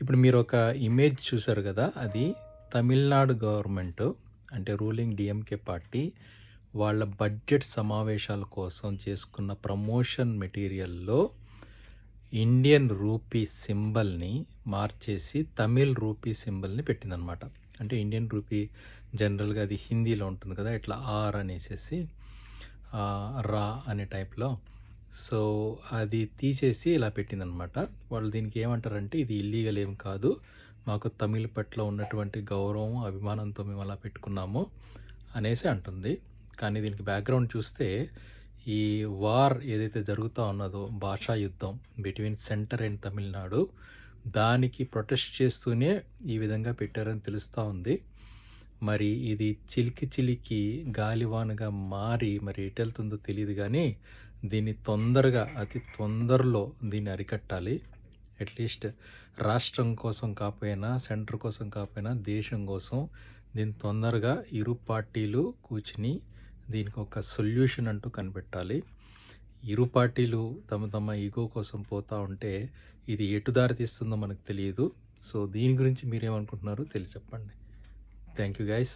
ఇప్పుడు మీరొక ఇమేజ్ చూసారు గదా! అది తమిళనాడు గవర్నమెంటు అంటే రూలింగ్ డీఎంకే పార్టీ వాళ్ళ బడ్జెట్ సమావేశాల కోసం చేసుకున్న ప్రమోషన్ మెటీరియల్‌లో ఇండియన్ రూపీ సింబల్‌ని మార్చేసి తమిళ్ రూపీ సింబల్‌ని పెట్టిందనమాట. అంటే ఇండియన్ రూపీ జనరల్‌గా అది హిందీలో ఉంటుంది కదా! ఇట్లా ఆర్ అనేసేసి రా అనే టైప్‌లో. సో, అది తీసేసి ఇలా పెట్టిందనమాట. వాళ్ళు దీనికి ఏమంటారంటే ఇది ఇల్లీగల్ ఏం కాదు. మాకు తమిళ్ పట్ల ఉన్నటువంటి గౌరవం, అభిమానంతో మేము అలా పెట్టుకున్నాము అనేసి అంటుంది. కానీ దీనికి బ్యాక్‌గ్రౌండ్ చూస్తే ఈ వార్ ఏదైతే జరుగుతా ఉన్నదో భాషా యుద్ధం బిట్వీన్ సెంటర్ అండ్ తమిళనాడు దానికి ప్రొటెస్ట్ చేస్తూనే ఈ విధంగా పెట్టారని తెలుస్తూ ఉంది. మరి ఇది చిలికి చిలికి గాలివానగా మారి మరి ఎటెళ్తుందో తెలియదు కానీ దీన్ని తొందరగా అతి తొందరలో దీన్ని అరికట్టాలి. అట్లీస్ట్ రాష్ట్రం కోసం కాకపోయినా సెంటర్ కోసం కాకపోయినా దేశం కోసం దీన్ని తొందరగా ఇరు పార్టీలు కూర్చుని దీనికి ఒక సొల్యూషన్ అంటూ కనిపెట్టాలి. ఇరు పార్టీలు తమ తమ ఈగో కోసం పోతూ ఉంటే ఇది ఎటు దారి తీస్తుందో మనకు తెలియదు. సో దీని గురించి మీరేమనుకుంటున్నారో చెప్పండి. Thank you guys.